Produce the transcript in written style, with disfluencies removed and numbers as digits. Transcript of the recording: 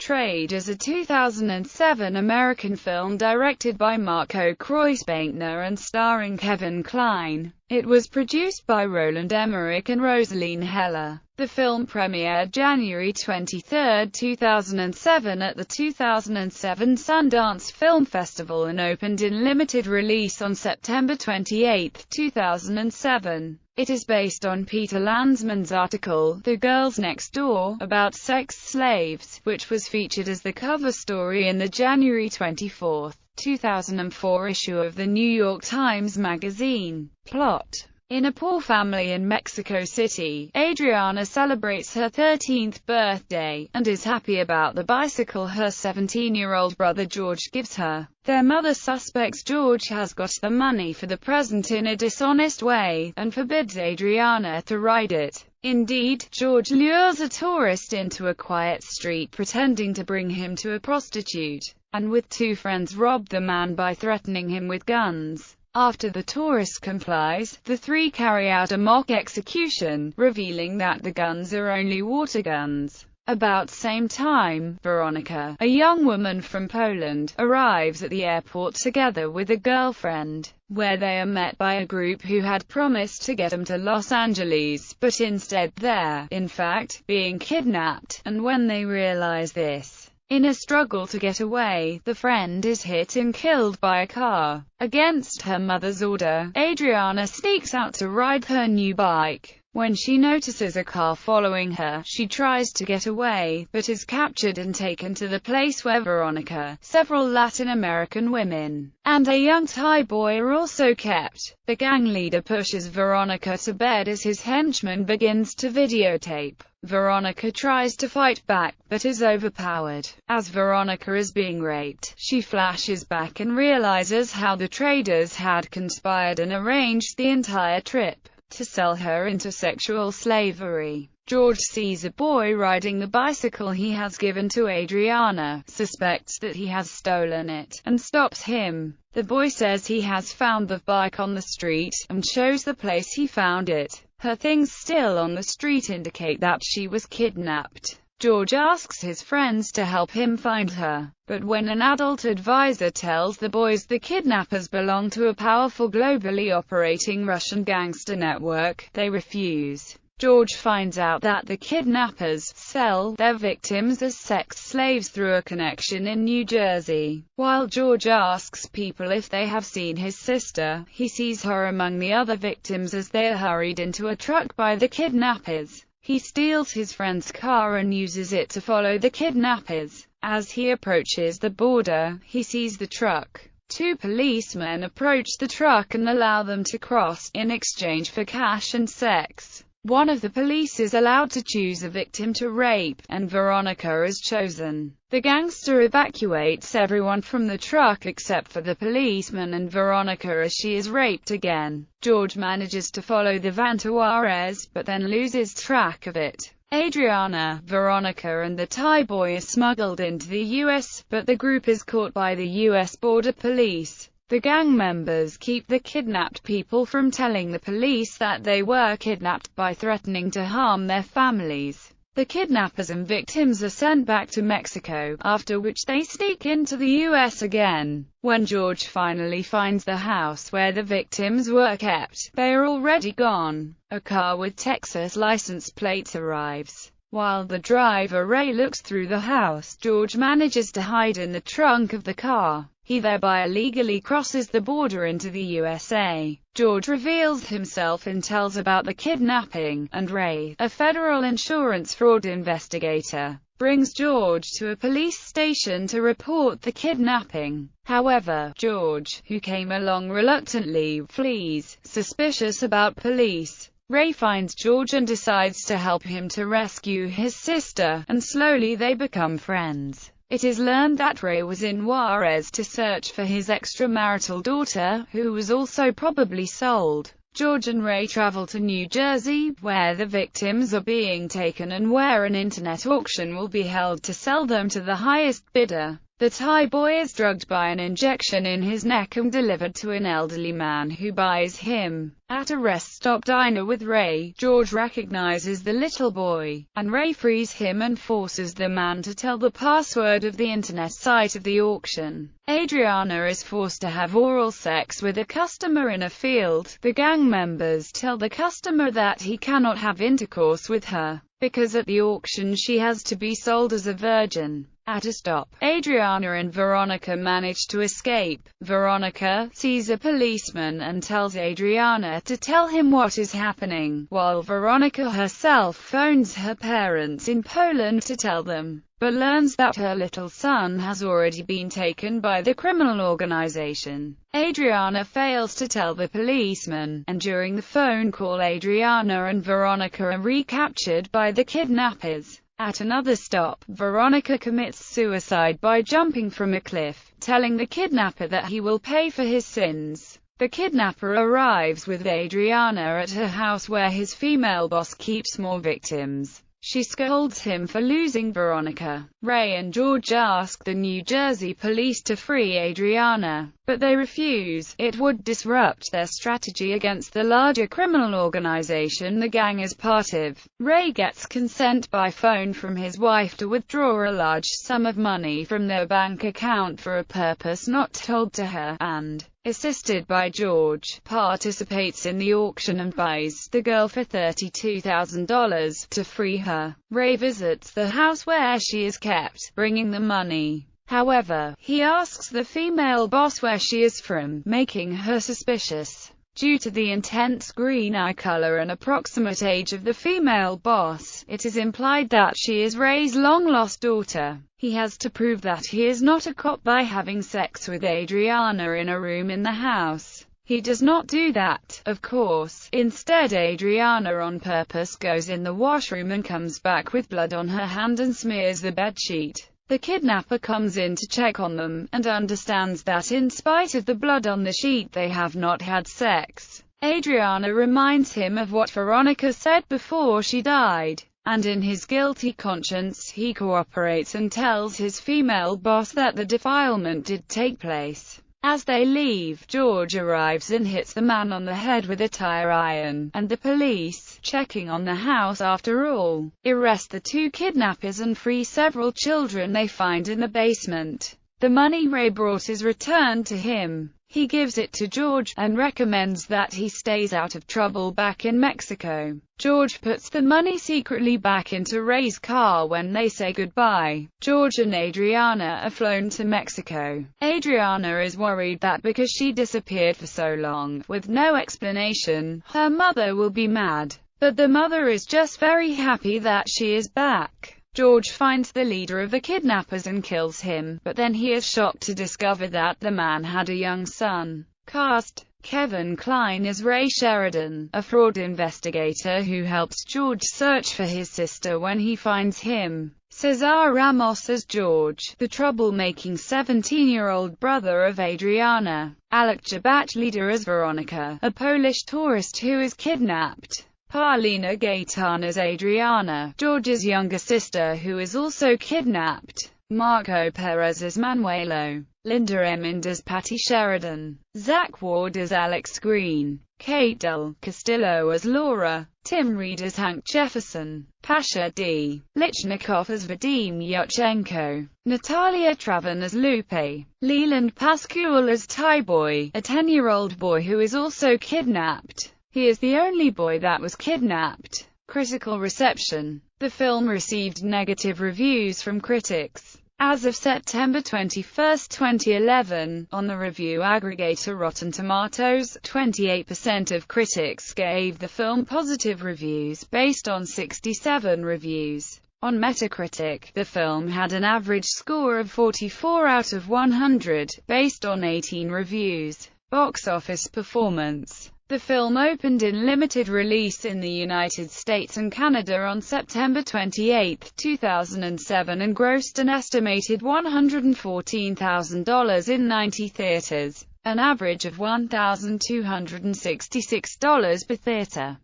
Trade is a 2007 American film directed by Marco Kreuzbankner and starring Kevin Kline. It was produced by Roland Emmerich and Rosaline Heller. The film premiered January 23, 2007 at the 2007 Sundance Film Festival and opened in limited release on September 28, 2007. It is based on Peter Landsman's article, The Girls Next Door, about sex slaves, which was featured as the cover story in the January 24, 2004 issue of the New York Times Magazine. Plot: in a poor family in Mexico City, Adriana celebrates her 13th birthday, and is happy about the bicycle her 17-year-old brother George gives her. Their mother suspects George has got the money for the present in a dishonest way, and forbids Adriana to ride it. Indeed, George lures a tourist into a quiet street pretending to bring him to a prostitute, and with two friends rob the man by threatening him with guns. After the tourist complies, the three carry out a mock execution, revealing that the guns are only water guns. About same time, Veronica, a young woman from Poland, arrives at the airport together with a girlfriend, where they are met by a group who had promised to get them to Los Angeles, but instead they're, in fact, being kidnapped, and when they realize this, in a struggle to get away, the friend is hit and killed by a car. Against her mother's order, Adriana sneaks out to ride her new bike. When she notices a car following her, she tries to get away, but is captured and taken to the place where Veronica, several Latin American women, and a young Thai boy are also kept. The gang leader pushes Veronica to bed as his henchman begins to videotape. Veronica tries to fight back, but is overpowered. As Veronica is being raped, she flashes back and realizes how the traders had conspired and arranged the entire trip to sell her into sexual slavery. George sees a boy riding the bicycle he has given to Adriana, suspects that he has stolen it, and stops him. The boy says he has found the bike on the street, and shows the place he found it. Her things still on the street indicate that she was kidnapped. George asks his friends to help him find her, but when an adult advisor tells the boys the kidnappers belong to a powerful globally operating Russian gangster network, they refuse. George finds out that the kidnappers sell their victims as sex slaves through a connection in New Jersey. While George asks people if they have seen his sister, he sees her among the other victims as they are hurried into a truck by the kidnappers. He steals his friend's car and uses it to follow the kidnappers. As he approaches the border, he sees the truck. Two policemen approach the truck and allow them to cross, in exchange for cash and sex. One of the police is allowed to choose a victim to rape, and Veronica is chosen. The gangster evacuates everyone from the truck except for the policeman and Veronica as she is raped again. George manages to follow the van to Juarez, but then loses track of it. Adriana, Veronica and the Thai boy are smuggled into the U.S., but the group is caught by the U.S. Border Police. The gang members keep the kidnapped people from telling the police that they were kidnapped by threatening to harm their families. The kidnappers and victims are sent back to Mexico, after which they sneak into the U.S. again. When George finally finds the house where the victims were kept, they are already gone. A car with Texas license plates arrives. While the driver Ray looks through the house, George manages to hide in the trunk of the car. He thereby illegally crosses the border into the USA. George reveals himself and tells about the kidnapping, and Ray, a federal insurance fraud investigator, brings George to a police station to report the kidnapping. However, George, who came along reluctantly, flees, suspicious about police. Ray finds George and decides to help him to rescue his sister, and slowly they become friends. It is learned that Ray was in Juarez to search for his extramarital daughter, who was also probably sold. George and Ray travel to New Jersey, where the victims are being taken and where an internet auction will be held to sell them to the highest bidder. The Thai boy is drugged by an injection in his neck and delivered to an elderly man who buys him. At a rest stop diner with Ray, George recognizes the little boy, and Ray frees him and forces the man to tell the password of the internet site of the auction. Adriana is forced to have oral sex with a customer in a field. The gang members tell the customer that he cannot have intercourse with her, because at the auction she has to be sold as a virgin. At a stop, Adriana and Veronica manage to escape. Veronica sees a policeman and tells Adriana to tell him what is happening, while Veronica herself phones her parents in Poland to tell them, but learns that her little son has already been taken by the criminal organization. Adriana fails to tell the policeman, and during the phone call Adriana and Veronica are recaptured by the kidnappers. At another stop, Veronica commits suicide by jumping from a cliff, telling the kidnapper that he will pay for his sins. The kidnapper arrives with Adriana at her house where his female boss keeps more victims. She scolds him for losing Veronica. Ray and George ask the New Jersey police to free Adriana, but they refuse. It would disrupt their strategy against the larger criminal organization the gang is part of. Ray gets consent by phone from his wife to withdraw a large sum of money from their bank account for a purpose not told to her, and, assisted by George, participates in the auction and buys the girl for $32,000 to free her. Ray visits the house where she is kept, bringing the money. However, he asks the female boss where she is from, making her suspicious. Due to the intense green eye color and approximate age of the female boss, it is implied that she is Ray's long-lost daughter. He has to prove that he is not a cop by having sex with Adriana in a room in the house. He does not do that, of course. Instead, Adriana on purpose goes in the washroom and comes back with blood on her hand and smears the bedsheet. The kidnapper comes in to check on them, and understands that in spite of the blood on the sheet they have not had sex. Adriana reminds him of what Veronica said before she died, and in his guilty conscience he cooperates and tells his female boss that the defilement did take place. As they leave, George arrives and hits the man on the head with a tire iron, and the police, checking on the house after all, arrest the two kidnappers and free several children they find in the basement. The money Ray brought is returned to him. He gives it to George, and recommends that he stays out of trouble back in Mexico. George puts the money secretly back into Ray's car when they say goodbye. George and Adriana are flown to Mexico. Adriana is worried that because she disappeared for so long, with no explanation, her mother will be mad. But the mother is just very happy that she is back. George finds the leader of the kidnappers and kills him, but then he is shocked to discover that the man had a young son. Cast: Kevin Kline as Ray Sheridan, a fraud investigator who helps George search for his sister when he finds him. Cesar Ramos as George, the troublemaking 17-year-old brother of Adriana. Alec Jabat leader as Veronica, a Polish tourist who is kidnapped. Paulina Gaetan as Adriana, George's younger sister who is also kidnapped. Marco Perez as Manuelo. Linda Emind as Patty Sheridan. Zach Ward as Alex Green. Kate Del Castillo as Laura. Tim Reed as Hank Jefferson. Pasha D. Lichnikov as Vadim Yuchenko. Natalia Travan as Lupe. Leland Pascual as Thai Boy, a 10-year-old boy who is also kidnapped. He is the only boy that was kidnapped. Critical reception. The film received negative reviews from critics. As of September 21, 2011, on the review aggregator Rotten Tomatoes, 28% of critics gave the film positive reviews based on 67 reviews. On Metacritic, the film had an average score of 44 out of 100, based on 18 reviews. Box office performance. The film opened in limited release in the United States and Canada on September 28, 2007 and grossed an estimated $114,000 in 90 theaters, an average of $1,266 per theater.